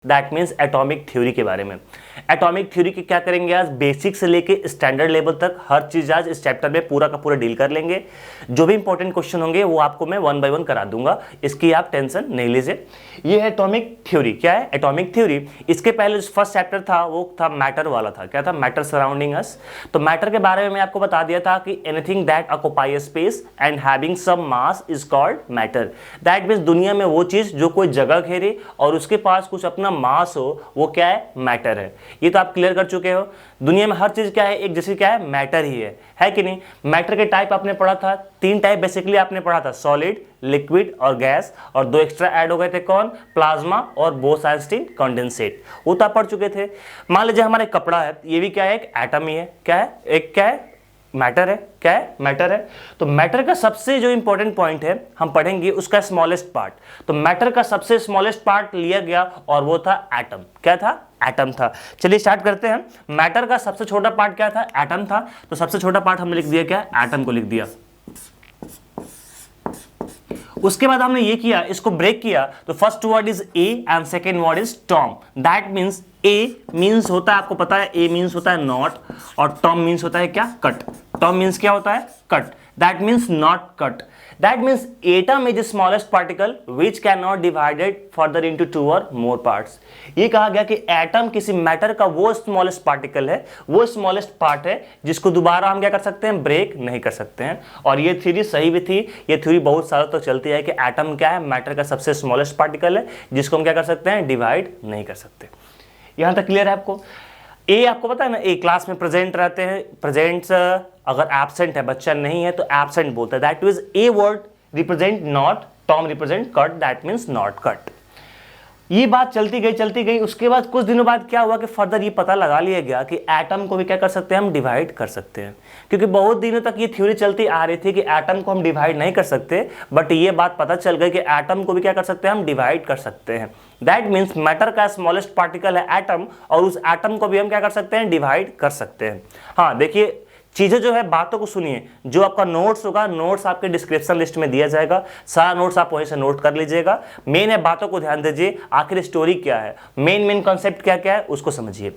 That means atomic theory के बारे में। एटॉमिक थ्योरी के क्या करेंगे आज, बेसिक से लेके स्टैंडर्ड लेवल तक हर चीज आज इस चैप्टर में पूरा का पूरा डील कर लेंगे। जो भी इंपॉर्टेंट क्वेश्चन होंगे वो आपको मैं 1 बाय 1 करा दूंगा, इसकी आप टेंशन नहीं लीजिए। ये है एटॉमिक थ्योरी। क्या है एटॉमिक थ्योरी? इसके पहले जो फर्स्ट चैप्टर था वो था मैटर वाला था। क्या था? मैटर सराउंडिंग अस। तो मैटर के बारे में मैं आपको बता दिया था कि anything that occupy space and having some mass is called matter. That means दुनिया में वो चीज जो कोई जगह घेरे और उसके पास कुछ अपना मास हो, वो क्या है? मैटर है। ये तो आप क्लियर कर चुके हो। दुनिया में हर चीज क्या है? एक जैसी क्या है? मैटर ही है कि नहीं? मैटर के टाइप आपने पढ़ा था, 3 टाइप बेसिकली आपने पढ़ा था, सॉलिड, लिक्विड और गैस, और 2 एक्स्ट्रा ऐड हो गए थे, कौन? प्लाज्मा और बोस-आइंस्टीन कंडेंसेट। वो तो आप पढ़ चुके थे। मान लीजिए हमारे कपड़ा है, ये भी क्या है? एक एटम ही है। क्या है? एक क्या है? मैटर है। क्या है? मैटर है। तो मैटर का सबसे जो इंपॉर्टेंट पॉइंट है हम पढ़ेंगे उसका स्मॉलेस्ट पार्ट। तो मैटर का सबसे स्मॉलेस्ट पार्ट लिया गया और वो था एटम। क्या था? एटम था। चलिए स्टार्ट करते हैं। मैटर का सबसे छोटा पार्ट क्या था? एटम था। तो सबसे छोटा पार्ट हमने लिख दिया, क्या? एटम को लिख दिया। उसके बाद हमने ये किया, इसको ब्रेक किया। तो first word is A and second word is Tom. That means A means होता है, आपको पता है ए मीन्स होता है नॉट, और टॉम मीन्स होता है क्या? कट। टॉम मीन्स क्या होता है? Cut. That means not cut. That means atom is smallest particle which can not divided further into 2 और मोर पार्ट्स। ये कहा गया कि एटम किसी मैटर का वो स्मॉलेस्ट पार्टिकल है, वो स्मॉलेस्ट पार्ट है जिसको दोबारा हम क्या कर सकते हैं? ब्रेक नहीं कर सकते हैं। और ये थ्योरी सही भी थी। ये थ्योरी बहुत सालों तक चलती है कि एटम क्या है? मैटर का सबसे स्मॉलेस्ट पार्टिकल है जिसको हम क्या कर सकते हैं? डिवाइड नहीं कर सकते। यहां तक क्लियर है आपको? ए आपको पता है ना, ए क्लास में प्रेजेंट रहते हैं। प्रेजेंट्स अगर एब्सेंट है, बच्चा नहीं है, तो एब्सेंट बोलते हैं। That means a word represent not, Tom represent cut, that means not cut. ये बात चलती गई। उसके बाद कुछ दिनों बाद क्या हुआ कि फर्दर ये पता लगा लिया गया कि एटम को भी क्या कर सकते हैं? हम डिवाइड कर सकते हैं। क्योंकि बहुत दिनों तक ये थ्योरी चलती आ रही थी कि एटम को हम डिवाइड नहीं कर सकते, बट ये बात पता चल गई कि एटम को भी क्या कर सकते हैं? हम डिवाइड कर सकते हैं। दैट मीन्स मैटर का स्मॉलेस्ट पार्टिकल है एटम, और उस एटम को भी हम क्या कर सकते हैं? डिवाइड कर सकते हैं। हाँ देखिए, चीजें जो है, बातों को सुनिए। जो आपका नोट्स होगा, नोट्स आपके डिस्क्रिप्शन लिस्ट में दिया जाएगा। सारा नोट्स आप वहीं से नोट कर लीजिएगा। मेन है, बातों को ध्यान दीजिए। आखिर स्टोरी क्या है, मेन कॉन्सेप्ट क्या क्या है, उसको समझिए।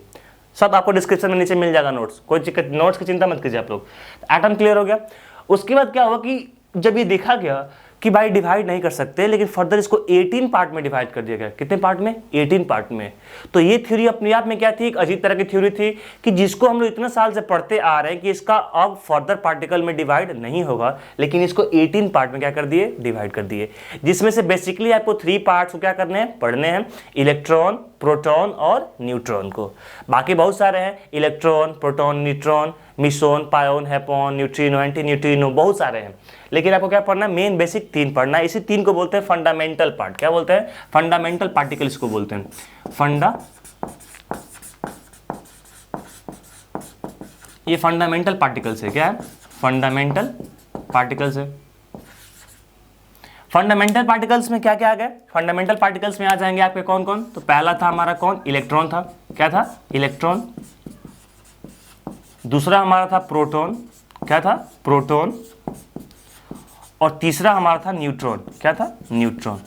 सब आपको डिस्क्रिप्शन में नीचे मिल जाएगा नोट्स। कोई नोट्स की चिंता मत कीजिए आप लोग। एटम क्लियर हो गया। उसके बाद क्या हुआ कि जब ये देखा गया कि भाई डिवाइड नहीं कर सकते, लेकिन फर्दर इसको 18 पार्ट में डिवाइड कर दिया गया। कितने पार्ट में? 18 पार्ट में। तो ये थ्योरी अपने आप में क्या थी? एक अजीब तरह की थ्योरी थी कि जिसको हम लोग इतने साल से पढ़ते आ रहे हैं कि इसका अब फर्दर पार्टिकल में डिवाइड नहीं होगा, लेकिन इसको 18 पार्ट में क्या कर दिए? डिवाइड कर दिए। जिसमें से बेसिकली आपको 3 पार्ट्स को क्या करने हैं? पढ़ने हैं। इलेक्ट्रॉन, प्रोटॉन और न्यूट्रॉन को। बाकी बहुत सारे हैं, electron, proton, neutron, meson, pion, hyperon, neutrino, anti neutrino, बहुत सारे हैं। लेकिन आपको क्या पढ़ना है? मेन बेसिक 3 पढ़ना है। इसी 3 को बोलते हैं फंडामेंटल पार्ट। क्या बोलते हैं? फंडामेंटल पार्टिकल इसको बोलते हैं। ये फंडामेंटल पार्टिकल्स है। क्या है? फंडामेंटल पार्टिकल्स है। फंडामेंटल पार्टिकल्स में क्या क्या आ गए? फंडामेंटल पार्टिकल्स में आ जाएंगे आपके कौन कौन? तो पहला था हमारा कौन? इलेक्ट्रॉन था। क्या था? इलेक्ट्रॉन। दूसरा हमारा था प्रोटॉन। क्या था? प्रोटॉन। और तीसरा हमारा था न्यूट्रॉन। क्या था? न्यूट्रॉन।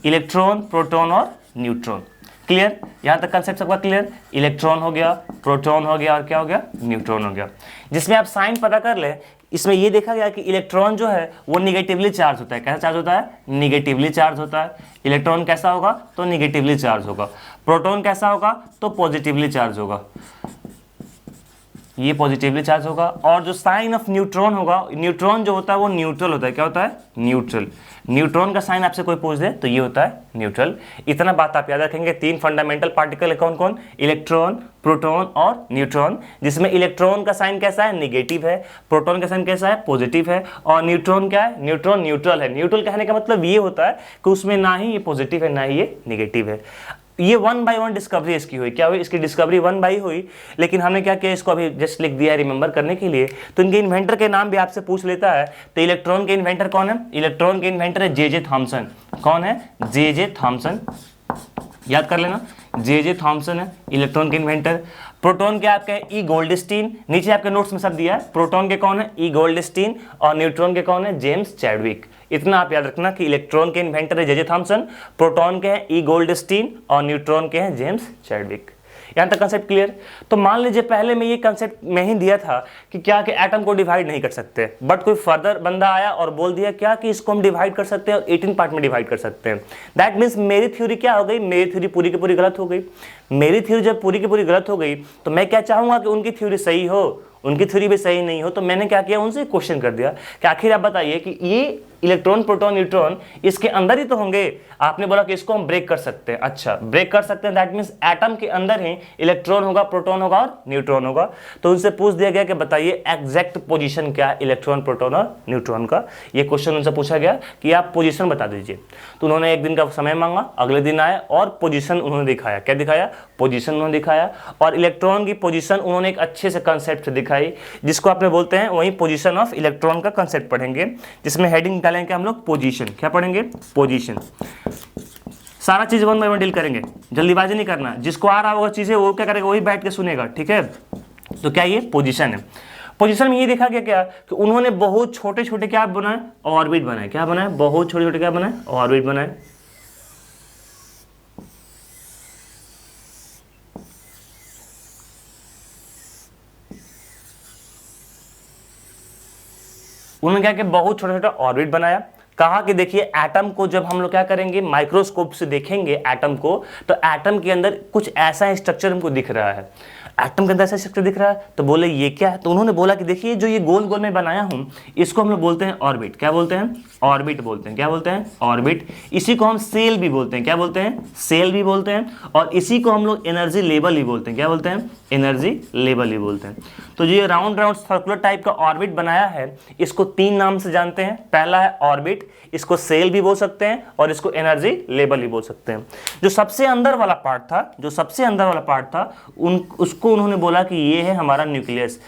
इलेक्ट्रॉन, प्रोटॉन और न्यूट्रॉन। क्लियर? यहां तक कंसेप्ट सबका क्लियर? इलेक्ट्रॉन हो गया, प्रोटॉन हो गया, और क्या हो गया? न्यूट्रॉन हो गया। जिसमें आप साइन पता कर ले, इसमें यह देखा गया कि इलेक्ट्रॉन जो है वो निगेटिवली चार्ज होता है। कैसा चार्ज होता है? निगेटिवली चार्ज होता है। इलेक्ट्रॉन कैसा होगा? तो निगेटिवली चार्ज होगा। प्रोटॉन कैसा होगा? तो पॉजिटिवली चार्ज होगा। ये पॉजिटिवली चार्ज होगा। और जो साइन ऑफ न्यूट्रॉन होगा, न्यूट्रॉन जो होता है वो न्यूट्रल होता है। क्या होता है? न्यूट्रल। न्यूट्रॉन का साइन आपसे कोई पूछ दे तो ये होता है न्यूट्रल। इतना बात आप याद रखेंगे। 3 फंडामेंटल पार्टिकल है कौन कौन? इलेक्ट्रॉन, प्रोटॉन और न्यूट्रॉन। जिसमें इलेक्ट्रॉन का साइन कैसा है? निगेटिव है। प्रोटॉन का साइन कैसा है? पॉजिटिव है। और न्यूट्रॉन क्या है? न्यूट्रॉन न्यूट्रल है। न्यूट्रल कहने का मतलब ये होता है कि उसमें ना ही ये पॉजिटिव है ना ही ये निगेटिव है। ये 1 बाय 1 डिस्कवरी इसकी हुई। क्या हुई? इसकी डिस्कवरी 1 बाय हुई। लेकिन हमने क्या किया? इसको अभी जस्ट लिख दिया रिमेंबर करने के लिए। तो इनके इन्वेंटर के नाम भी आपसे पूछ लेता है। तो इलेक्ट्रॉन के इन्वेंटर कौन है? इलेक्ट्रॉन के इन्वेंटर है जे थॉमसन। कौन है? J Thomson. याद कर लेना, जे थॉमसन है इलेक्ट्रॉन के इन्वेंटर। प्रोटॉन के आपके ई गोल्डस्टीन, नीचे आपके नोट्स में सब दिया है। प्रोटॉन के कौन है? ई गोल्डस्टीन, और न्यूट्रॉन के कौन है? James Chadwick. इतना आप याद रखना कि इलेक्ट्रॉन के इन्वेंटर है जे थॉमसन, प्रोटॉन के हैं ई गोल्डस्टीन और न्यूट्रॉन के हैं जेम्स चैडविक। यहाँ तक कंसेप्ट क्लियर? तो मान लीजिए पहले में ये कंसेप्ट में ही दिया था कि क्या कि एटम को डिवाइड नहीं कर सकते, बट कोई फर्दर बंदा आया और बोल दिया क्या कि इसको हम डिवाइड कर सकते हैं और 18 पार्ट में डिवाइड कर सकते हैं। दैट मीन्स मेरी थ्योरी क्या हो गई? मेरी थ्योरी पूरी की पूरी गलत हो गई। मेरी थ्योरी जब पूरी की पूरी गलत हो गई तो मैं क्या चाहूंगा कि उनकी थ्योरी सही हो, उनकी थ्योरी भी सही नहीं हो। तो मैंने क्या किया? उनसे क्वेश्चन कर दिया कि आखिर आप बताइए कि ये इलेक्ट्रॉन, प्रोटॉन, न्यूट्रॉन इसके अंदर ही तो होंगे। आपने बोला कि इसको हम ब्रेक कर सकते हैं। अच्छा, ब्रेक कर सकते हैं, दैट मीन्स एटम के अंदर ही इलेक्ट्रॉन होगा, प्रोटॉन होगा और न्यूट्रॉन होगा। तो उनसे पूछ दिया गया कि बताइए एग्जैक्ट पोजीशन क्या है इलेक्ट्रॉन, प्रोटॉन और न्यूट्रॉन का। ये क्वेश्चन उनसे पूछा गया कि आप पोजीशन बता दीजिए। तो उन्होंने एक दिन का समय मांगा, अगले दिन आए और पोजीशन उन्होंने दिखाया। क्या दिखाया? पोजीशन उन्होंने दिखाया। और इलेक्ट्रॉन की पोजीशन उन्होंने एक अच्छे से कंसेप्ट दिखाई, जिसको आपने बोलते हैं वही पोजीशन ऑफ इलेक्ट्रॉन का कंसेप्ट पढ़ेंगे, जिसमें हेडिंग डालेंगे हम लोग पोजीशन। क्या पढ़ेंगे? पोजीशन। सारा चीज वन बाय वन डील करेंगे, जल्दीबाजी नहीं करना। जिसको आ रहा होगा चीजें वो क्या करेगा? वही बैठ के सुनेगा, ठीक है? तो क्या ये पोजीशन है? पोजीशन में ये देखा गया क्या कि उन्होंने बहुत छोटे छोटे क्या बनाए? ऑर्बिट बनाए। क्या बनाए? बहुत छोटे छोटे क्या बनाए? ऑर्बिट बनाए। उन्होंने क्या किया? बहुत छोटा छोटा ऑर्बिट बनाया। कहा कि देखिए एटम को जब हम लोग क्या करेंगे? माइक्रोस्कोप से देखेंगे एटम को, तो एटम के अंदर कुछ ऐसा स्ट्रक्चर हमको दिख रहा है। एटम के अंदर ऐसा स्ट्रक्चर दिख रहा है, तो बोले ये क्या है? तो उन्होंने बोला कि देखिए जो ये गोल गोल में बनाया हूं इसको हम लोग बोलते हैं ऑर्बिट। क्या बोलते हैं? ऑर्बिट बोलते हैं। क्या बोलते हैं? ऑर्बिट। इसी को हम सेल भी बोलते हैं। क्या बोलते हैं? सेल भी बोलते हैं। और इसी को हम लोग एनर्जी लेवल ही बोलते हैं। क्या बोलते हैं? एनर्जी लेवल ही बोलते हैं। तो जो ये राउंड राउंड सर्कुलर टाइप का ऑर्बिट बनाया है, इसको 3 नाम से जानते हैं। पहला है ऑर्बिट, इसको सेल भी बोल सकते हैं और इसको एनर्जी लेवल ही बोल सकते हैं। जो सबसे अंदर वाला पार्ट था, जो सबसे अंदर वाला पार्ट था, उसको उन्होंने बोला कि ये है हमारा न्यूक्लियस।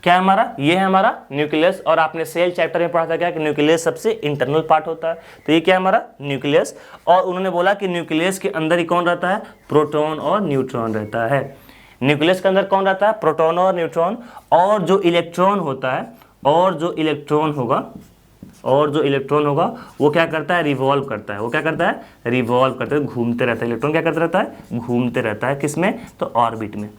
क्या हमारा? ये है हमारा न्यूक्लियस। और आपने सेल चैप्टर में पढ़ा था क्या कि न्यूक्लियस सबसे इंटरनल पार्ट होता है। तो ये क्या है? हमारा न्यूक्लियस। और उन्होंने बोला कि न्यूक्लियस के अंदर ही कौन रहता है? प्रोटॉन और न्यूट्रॉन रहता है। न्यूक्लियस के अंदर कौन रहता है? प्रोटॉन और न्यूट्रॉन। और जो इलेक्ट्रॉन होता है, और जो इलेक्ट्रॉन होगा वो क्या करता है? रिवॉल्व करता है। वो क्या करता है? रिवॉल्व करता है, घूमते रहता है। इलेक्ट्रॉन क्या करता रहता है? घूमते रहता है। किसमें? तो ऑर्बिट में।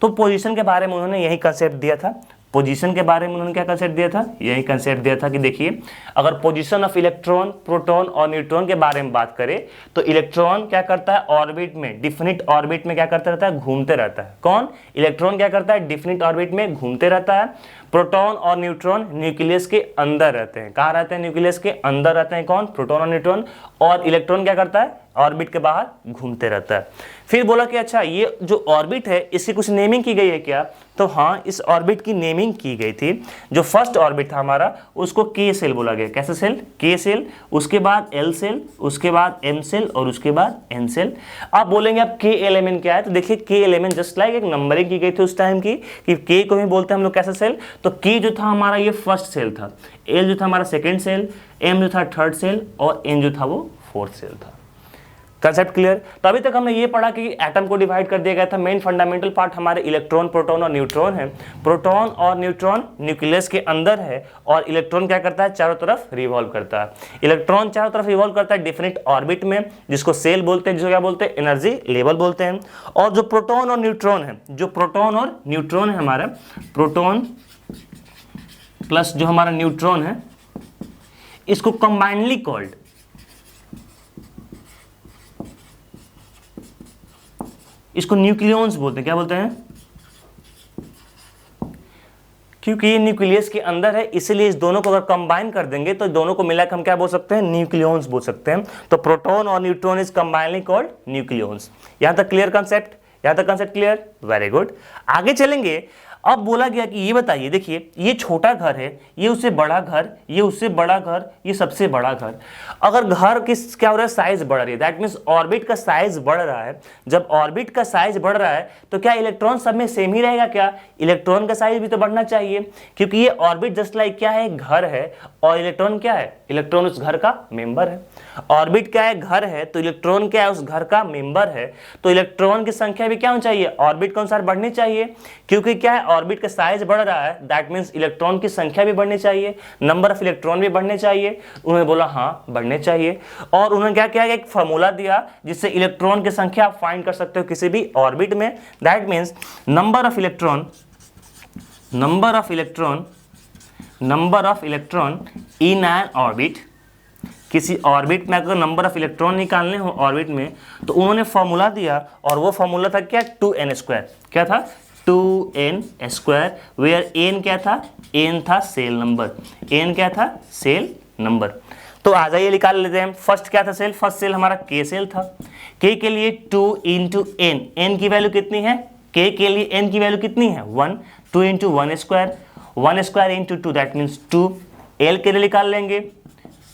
तो पोजीशन के बारे में उन्होंने यही कंसेप्ट दिया था। पोजीशन के बारे में उन्होंने क्या कंसेप्ट दिया था? यही कंसेप्ट दिया था कि देखिए अगर पोजीशन ऑफ इलेक्ट्रॉन, प्रोटॉन और न्यूट्रॉन के बारे में बात करें तो इलेक्ट्रॉन क्या करता है? ऑर्बिट में, डिफिनिट ऑर्बिट में क्या करता रहता है? घूमते रहता है। कौन? इलेक्ट्रॉन क्या करता है? डिफिनिट ऑर्बिट में घूमते रहता है। प्रोटॉन और न्यूट्रॉन न्यूक्लियस के अंदर रहते हैं। कहाँ रहते हैं? न्यूक्लियस के अंदर रहते हैं। कौन? प्रोटॉन और न्यूट्रॉन। और इलेक्ट्रॉन क्या करता है? ऑर्बिट के बाहर घूमते रहता है। फिर बोला कि अच्छा ये जो ऑर्बिट है इसकी कुछ नेमिंग की गई है क्या? तो हाँ, इस ऑर्बिट की नेमिंग की गई थी। जो फर्स्ट ऑर्बिट था हमारा उसको के सेल बोला गया। कैसे सेल? के सेल। उसके बाद एल सेल, उसके बाद एम सेल और उसके बाद एन सेल। आप बोलेंगे अब के एलिमेंट क्या है? तो देखिए के एलिमेंट जस्ट लाइक एक नंबरिंग की गई थी उस टाइम की कि के को ही बोलते हैं हम लोग कैसे सेल। तो के जो था हमारा ये फर्स्ट सेल था, एल जो था हमारा सेकेंड सेल, एम जो था थर्ड सेल और एन जो था वो फोर्थ सेल था। Concept clear? तो अभी तक हमने ये पढ़ा कि एटम को डिवाइड कर दिया गया था। मेन फंडामेंटल पार्ट हमारे इलेक्ट्रॉन, प्रोटॉन और न्यूट्रॉन है। प्रोटॉन और न्यूट्रॉन न्यूक्लियस के अंदर है और इलेक्ट्रॉन क्या करता है? चारों तरफ रिवॉल्व करता है। इलेक्ट्रॉन चारों तरफ रिवॉल्व करता है डिफिनिट ऑर्बिट में, जिसको सेल बोलते हैं, जिसको क्या बोलते हैं? एनर्जी लेवल बोलते हैं। और जो प्रोटॉन और न्यूट्रॉन है, जो प्रोटॉन और न्यूट्रॉन है हमारा, प्रोटॉन प्लस जो हमारा न्यूट्रॉन है, इसको कंबाइनली कॉल्ड, इसको न्यूक्लियॉन्स बोलते हैं। क्या बोलते हैं? क्योंकि ये न्यूक्लियस के अंदर है इसलिए इस दोनों को अगर कंबाइन कर देंगे तो दोनों को मिलाकर हम क्या बोल सकते हैं? न्यूक्लियॉन्स बोल सकते हैं। तो प्रोटॉन और neutron is combinedly called nucleons. यहां तक क्लियर कंसेप्ट? यहां तक कंसेप्ट क्लियर? Very good. आगे चलेंगे। अब बोला गया कि ये बताइए, देखिए ये छोटा घर है, ये उससे बड़ा घर, ये उससे बड़ा घर, ये सबसे बड़ा घर। अगर घर किस क्या हो रहा है, साइज बढ़ रही है, दैट मीन्स ऑर्बिट का साइज बढ़ रहा है। जब ऑर्बिट का साइज बढ़ रहा है तो क्या इलेक्ट्रॉन सब में सेम ही रहेगा क्या? इलेक्ट्रॉन का साइज भी तो बढ़ना चाहिए, क्योंकि ये ऑर्बिट जस्ट लाइक क्या है, घर है, और इलेक्ट्रॉन क्या है, इलेक्ट्रॉन उस घर का मेंबर है। ऑर्बिट क्या है, घर है, तो इलेक्ट्रॉन क्या है, उस घर का मेंबर है। तो इलेक्ट्रॉन की संख्या भी क्या होनी चाहिए, ऑर्बिट के अनुसार बढ़नी चाहिए, क्योंकि क्या है, ऑर्बिट का साइज बढ़ रहा है, दैट मीन्स इलेक्ट्रॉन की संख्या भी बढ़नी चाहिए, नंबर ऑफ इलेक्ट्रॉन भी बढ़ने चाहिए। उन्होंने बोला हाँ बढ़ने चाहिए, और उन्होंने क्या किया, एक फॉर्मूला दिया जिससे इलेक्ट्रॉन की संख्या आप फाइंड कर सकते हो किसी भी ऑर्बिट में। That means number of electron in an orbit, किसी ऑर्बिट में अगर नंबर ऑफ इलेक्ट्रॉन निकालने हो ऑर्बिट में, तो उन्होंने फॉर्मूला दिया, और वो फॉर्मूला था क्या, 2n²। क्या था, 2n², वेयर n क्या था, n था सेल नंबर, n क्या था, सेल नंबर। तो आ जाइए निकाल लेते हैं। फर्स्ट क्या था सेल, फर्स्ट सेल हमारा k सेल था। k के लिए 2 × n, n की वैल्यू कितनी है, k के लिए n की वैल्यू कितनी है, 1, 2 × 1² 1² × 2 दैट मीन्स 2। l के लिए निकाल लेंगे,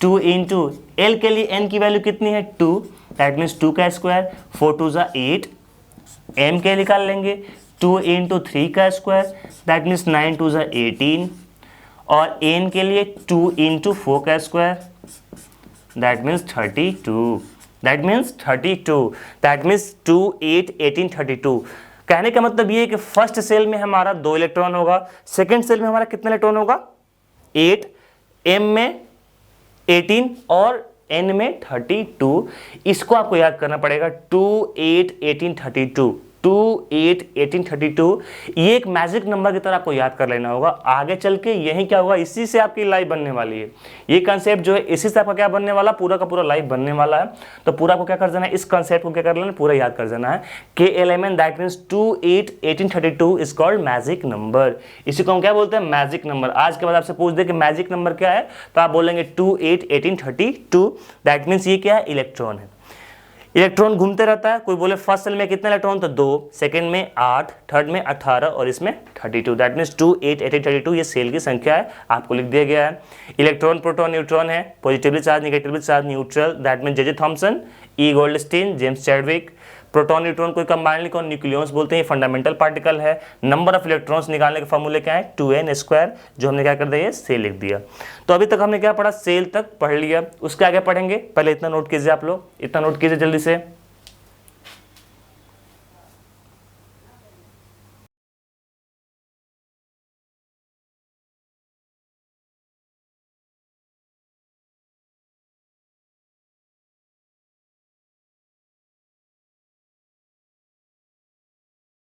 2 × l के लिए n की वैल्यू कितनी है, 2, दैट मीन्स 2 का स्क्वायर, 4 2 = 8। m के निकाल लेंगे, 2 × 3 का स्क्वायर, दैट मीन्स 9 2 = 18। और n के लिए 2 × 4 का square, that means 32, that means 2 8 18 32। कहने का मतलब ये है कि फर्स्ट सेल में हमारा 2 इलेक्ट्रॉन होगा, सेकेंड सेल में हमारा कितना इलेक्ट्रॉन होगा, 8, m में 18 और n में 32। इसको आपको याद करना पड़ेगा, 2 8 18 32, 2 8 18 32। ये एक मैजिक नंबर की तरह आपको याद कर लेना होगा। आगे चल के यही क्या होगा, इसी से आपकी लाइफ बनने वाली है। ये कंसेप्ट जो है इसी से आपका क्या बनने वाला, पूरा का पूरा लाइफ बनने वाला है। तो पूरा को क्या कर देना है, इस कंसेप्ट को क्या कर लेना, पूरा याद कर देना है। के element that means 2 8 18 32 is called magic number. इसी को हम क्या बोलते हैं, मैजिक नंबर। आज के बाद आपसे पूछ दे कि मैजिक नंबर क्या है, तो आप बोलेंगे 2 8 18 32। दैट मीन्स ये क्या है, इलेक्ट्रॉन है। इलेक्ट्रॉन घूमते रहता है। कोई बोले फर्स्ट सेल में कितने इलेक्ट्रॉन, तो 2, सेकंड में 8, थर्ड में 18 और इसमें 32। दैट मीन्स 2 8 18 32 ये सेल की संख्या है, आपको लिख दिया गया है। इलेक्ट्रॉन प्रोटॉन न्यूट्रॉन है, positively charge negatively charge neutral, that means J Thomson, E Goldstein, James Chadwick. Proton neutron कोई कंबाइंड कौन, न्यूक्लियस बोलते हैं, फंडामेंटल पार्टिकल है। नंबर ऑफ इलेक्ट्रॉन्स निकालने के फॉर्मूले क्या है, 2n², जो हमने क्या कर दिया, सेल लिख दिया। तो अभी तक हमने क्या पढ़ा, सेल तक पढ़ लिया। उसके आगे पढ़ेंगे, पहले इतना नोट कीजिए, आप लोग इतना नोट कीजिए जल्दी से।